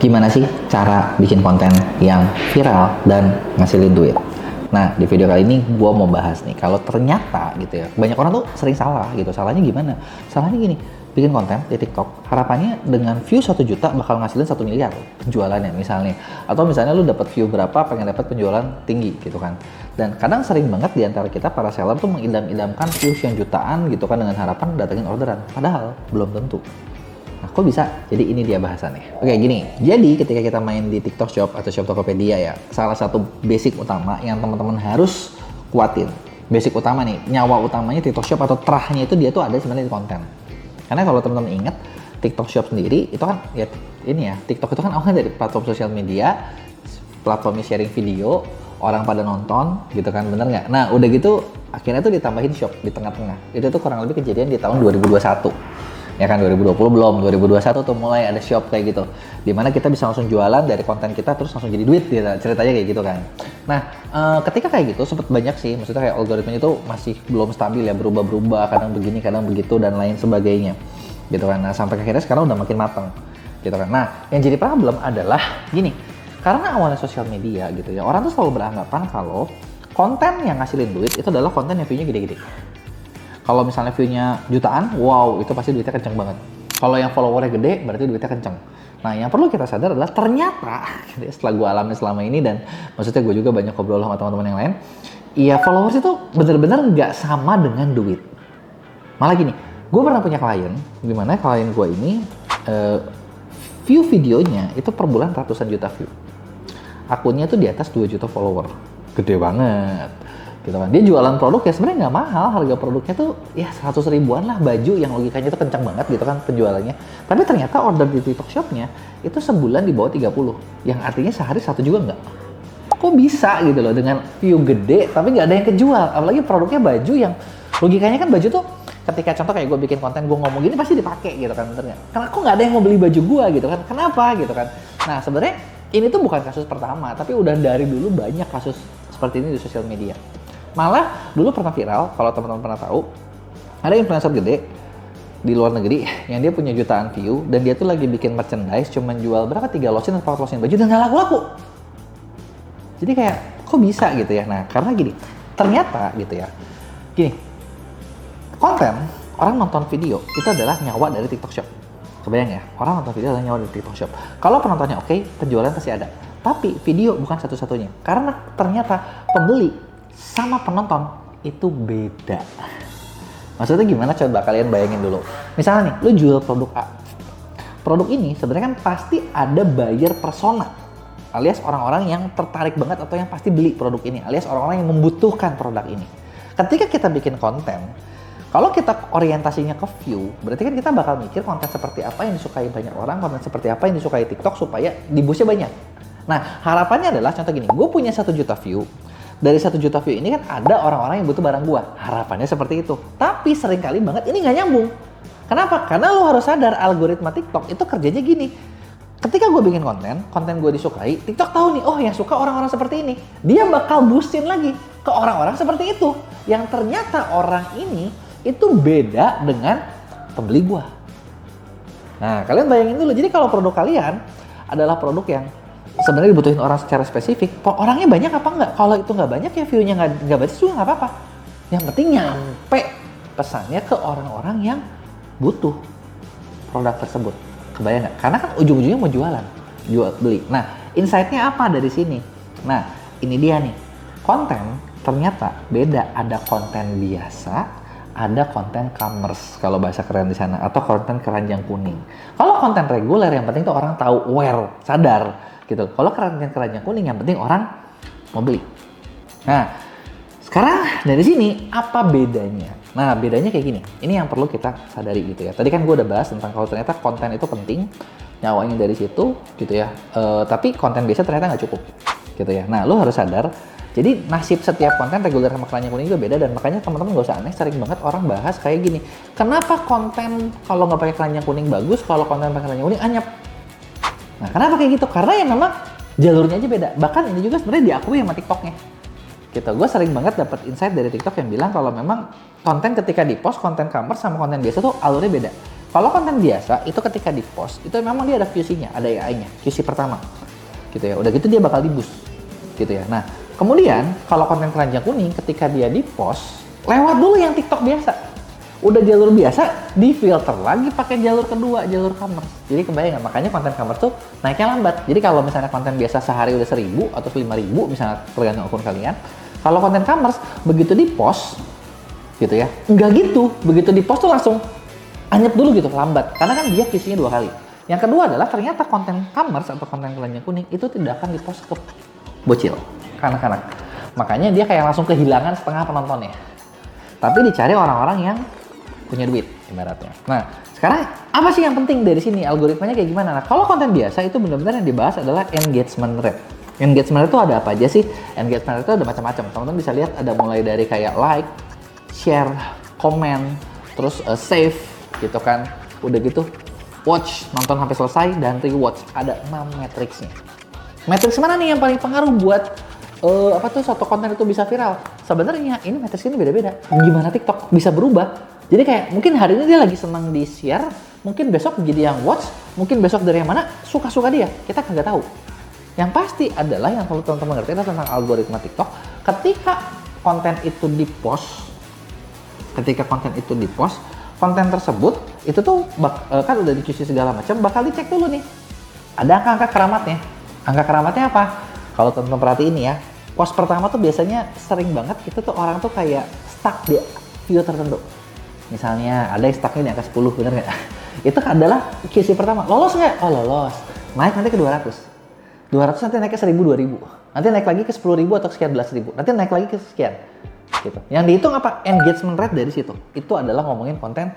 Gimana sih cara bikin konten yang viral dan ngasilin duit? Nah, di video kali ini gue mau bahas nih, kalau ternyata gitu ya, banyak orang tuh sering salah gitu. Salahnya gimana? Salahnya gini, bikin konten di TikTok, harapannya dengan view 1 juta bakal ngasilin 1 miliar penjualannya misalnya. Atau misalnya lu dapat view berapa, pengen dapat penjualan tinggi gitu kan. Dan kadang sering banget di antara kita para seller tuh mengidam-idamkan views yang jutaan gitu kan dengan harapan datengin orderan. Padahal belum tentu. Nah, kok bisa? Jadi ini dia bahasannya. Oke, gini. Jadi ketika kita main di TikTok Shop atau Shop Tokopedia ya, salah satu basic utama yang teman-teman harus kuatin. Basic utama nih, nyawa utamanya TikTok Shop atau terahnya itu dia tuh ada sebenarnya di konten. Karena kalau teman-teman ingat, TikTok Shop sendiri itu kan ya ini ya, TikTok itu kan awalnya dari platform sosial media, platformnya sharing video, orang pada nonton gitu kan, bener nggak? Nah, udah gitu akhirnya tuh ditambahin shop di tengah-tengah. Itu tuh kurang lebih kejadian di tahun 2021. Ya kan 2020 belum, 2021 tuh mulai ada shop kayak gitu. Dimana kita bisa langsung jualan dari konten kita terus langsung jadi duit gitu, ceritanya kayak gitu kan. Nah, ketika kayak gitu sempet banyak sih, maksudnya kayak algoritmanya itu masih belum stabil ya, berubah-berubah, kadang begini, kadang begitu dan lain sebagainya. Gitu kan. Nah, sampai akhirnya sekarang udah makin mateng. Gitu kan. Nah, yang jadi problem adalah gini, karena awalnya sosial media gitu ya, orang tuh selalu beranggapan kalau konten yang ngasilin duit itu adalah konten yang view-nya gede-gede. Kalau misalnya view-nya jutaan, wow, itu pasti duitnya kenceng banget. Kalau yang followernya gede, berarti duitnya kenceng. Nah, yang perlu kita sadar adalah ternyata, setelah gue alami selama ini dan maksudnya gue juga banyak ngobrol sama teman-teman yang lain, iya followers itu bener-bener nggak sama dengan duit. Malah gini, gue pernah punya klien, dimana klien gue ini view videonya itu per bulan ratusan juta view. Akunnya tuh di atas 2 juta follower. Gede banget. Gitu kan. Dia jualan produk ya sebenarnya nggak mahal, harga produknya tuh ya 100 ribuan lah, baju yang logikanya tuh kencang banget gitu kan penjualannya. Tapi ternyata order di TikTok Shop-nya itu sebulan di bawah 30, yang artinya sehari 1 juga nggak. Kok bisa gitu loh dengan view gede tapi nggak ada yang kejual, apalagi produknya baju yang logikanya kan baju tuh ketika contoh kayak gue bikin konten gue ngomong gini pasti dipakai gitu kan, bener nggak? Karena kok nggak ada yang mau beli baju gue gitu kan, kenapa gitu kan. Nah sebenarnya ini tuh bukan kasus pertama, tapi udah dari dulu banyak kasus seperti ini di sosial media. Malah dulu pernah viral, kalau teman-teman pernah tahu, ada influencer gede di luar negeri yang dia punya jutaan view dan dia tuh lagi bikin merchandise, cuman jual berapa 3 losin atau 4 losin baju dan nggak laku-laku. Jadi kayak kok bisa gitu ya? Nah karena gini, ternyata gitu ya, gini, konten orang nonton video itu adalah nyawa dari TikTok Shop. Kebayang ya, orang nonton video adalah nyawa dari TikTok Shop. Kalau penontonnya oke, penjualan pasti ada. Tapi video bukan satu-satunya, karena ternyata pembeli sama penonton itu beda. Maksudnya gimana? Coba kalian bayangin dulu. Misalnya nih, lu jual produk A. Produk ini sebenarnya kan pasti ada buyer persona, alias orang-orang yang tertarik banget atau yang pasti beli produk ini, alias orang-orang yang membutuhkan produk ini. Ketika kita bikin konten, kalau kita orientasinya ke view, berarti kan kita bakal mikir konten seperti apa yang disukai banyak orang, konten seperti apa yang disukai TikTok supaya di-boostnya banyak. Nah, harapannya adalah contoh gini, gue punya 1 juta view. Dari 1 juta view ini kan ada orang-orang yang butuh barang gua. Harapannya seperti itu. Tapi sering kali banget ini nggak nyambung. Kenapa? Karena lu harus sadar algoritma TikTok itu kerjanya gini. Ketika gue bikin konten gue disukai, TikTok tahu nih, oh yang suka orang-orang seperti ini. Dia bakal boostin lagi ke orang-orang seperti itu. Yang ternyata orang ini itu beda dengan pembeli gua. Nah, kalian bayangin dulu. Jadi kalau produk kalian adalah produk yang sebenarnya dibutuhin orang secara spesifik, orangnya banyak apa enggak? Kalau itu nggak banyak ya view-nya nggak bagus juga nggak apa-apa. Yang penting nyampe pesannya ke orang-orang yang butuh produk tersebut. Kebayang nggak? Karena kan ujung-ujungnya mau jualan, jual beli. Nah, insight-nya apa dari sini? Nah, ini dia nih. Konten ternyata beda. Ada konten biasa, ada konten commerce kalau bahasa keren di sana, atau konten keranjang kuning. Kalau konten reguler yang penting tuh orang tahu, aware, sadar. Gitu. Kalau keranjang kuning yang penting orang mau beli. Nah, sekarang dari sini apa bedanya? Nah, bedanya kayak gini. Ini yang perlu kita sadari gitu ya. Tadi kan gue udah bahas tentang kalau ternyata konten itu penting, nyawanya dari situ gitu ya. Tapi konten biasa ternyata nggak cukup gitu ya. Nah, lo harus sadar. Jadi nasib setiap konten reguler sama keranjang kuning juga beda, dan makanya teman-teman gak usah aneh, sering banget orang bahas kayak gini. Kenapa konten kalau nggak pakai keranjang kuning bagus, kalau konten pakai keranjang kuning anyap? Nah, kenapa kayak gitu? Karena ya memang jalurnya aja beda. Bahkan ini juga sebenarnya diakui sama TikToknya. Gitu. Gue sering banget dapat insight dari TikTok yang bilang kalau memang konten ketika di post, konten commerce sama konten biasa tuh alurnya beda. Kalau konten biasa itu ketika di post itu memang dia ada QC-nya, ada AI-nya, QC pertama, gitu ya. Udah gitu dia bakal di boost, gitu ya. Nah kemudian kalau konten keranjang kuning ketika dia di post lewat dulu yang TikTok biasa, udah jalur biasa di filter lagi pakai jalur kedua, jalur commerce. Jadi kebayang nggak? Makanya konten commerce tuh naiknya lambat. Jadi kalau misalnya konten biasa sehari udah 1.000 atau 5.000 misalnya tergantung akun kalian. Kalau konten commerce begitu di post, gitu ya, nggak gitu. Begitu di post tuh langsung anyep dulu gitu, lambat. Karena kan dia QC-nya 2 kali. Yang kedua adalah ternyata konten commerce atau konten keranjang kuning itu tidak akan di post ke bocil, anak-anak. Makanya dia kayak langsung kehilangan setengah penontonnya. Tapi dicari orang-orang yang punya duit ibaratnya. Nah, sekarang apa sih yang penting dari sini? Algoritmanya kayak gimana? Nah, kalau konten biasa itu benar-benar yang dibahas adalah engagement rate. Engagement rate itu ada apa aja sih? Engagement rate itu ada macam-macam. Teman-teman bisa lihat ada mulai dari kayak like, share, comment, terus save gitu kan. Udah gitu watch, nonton sampai selesai, dan rewatch. Ada 6 matriksnya. Matriks mana nih yang paling pengaruh buat suatu konten itu bisa viral? Sebenarnya ini matriks ini beda-beda. Gimana TikTok bisa berubah? Jadi kayak mungkin hari ini dia lagi senang di share, mungkin besok jadi yang watch, mungkin besok dari yang mana suka-suka dia. Kita kagak tahu. Yang pasti adalah yang perlu teman-teman ngerti adalah tentang algoritma TikTok. Ketika konten itu di post, konten tersebut itu tuh kan udah dicuci segala macam, bakal dicek dulu nih. Ada angka-angka keramatnya. Angka keramatnya apa? Kalau teman-teman perhatiin ya, post pertama tuh biasanya sering banget itu tuh orang tuh kayak stuck di view tertentu. Misalnya ada yang stucknya di angka 10, bener nggak? Itu adalah QC pertama. Lolos nggak? Oh lolos. Naik nanti ke 200. 200 nanti naik ke 1.000, 2.000. Nanti naik lagi ke 10.000 atau sekian belas ribu. Nanti naik lagi ke sekian. Gitu. Yang dihitung apa? Engagement rate dari situ. Itu adalah ngomongin konten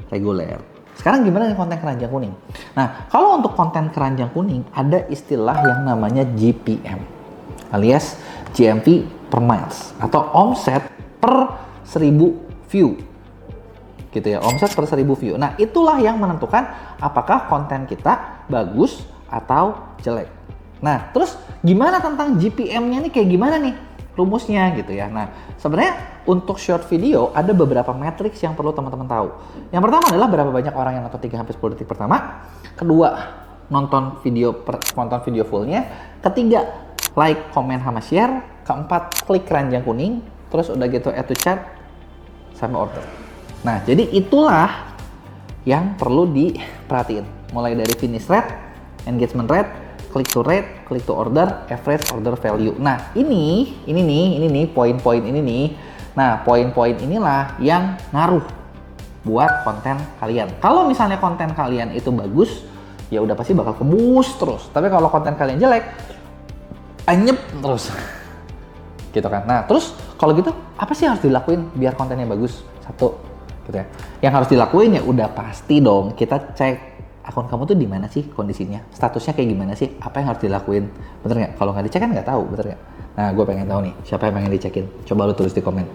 reguler. Sekarang gimana nih konten keranjang kuning? Nah, kalau untuk konten keranjang kuning ada istilah yang namanya GPM alias GMV per miles atau omset per 1.000 view. Gitu ya, omset per 1.000 view. Nah, itulah yang menentukan apakah konten kita bagus atau jelek. Nah, terus gimana tentang GPM-nya nih, kayak gimana nih rumusnya gitu ya. Nah, sebenarnya untuk short video ada beberapa matriks yang perlu teman-teman tahu. Yang pertama adalah berapa banyak orang yang nonton 3-10 detik pertama. Kedua, nonton video fullnya. Ketiga, like, comment, sama share. Keempat, klik keranjang kuning. Terus udah gitu add to cart sama order. Nah, jadi itulah yang perlu diperhatiin. Mulai dari finish rate, engagement rate, click to rate, click to order, average order value. Nah, ini nih poin-poin ini nih. Nah, poin-poin inilah yang ngaruh buat konten kalian. Kalau misalnya konten kalian itu bagus, ya udah pasti bakal ke-boost terus. Tapi kalau konten kalian jelek, anyep terus. Gitu kan. Nah, terus kalau gitu apa sih yang harus dilakuin biar kontennya bagus? Satu, gitu ya. Yang harus dilakuin ya udah pasti dong kita cek akun kamu tuh di mana sih kondisinya, statusnya kayak gimana sih, apa yang harus dilakuin, bener nggak? Kalau nggak dicek kan nggak tahu, bener nggak? Nah, gue pengen tahu nih, siapa yang pengen dicekin? Coba lu tulis di komen.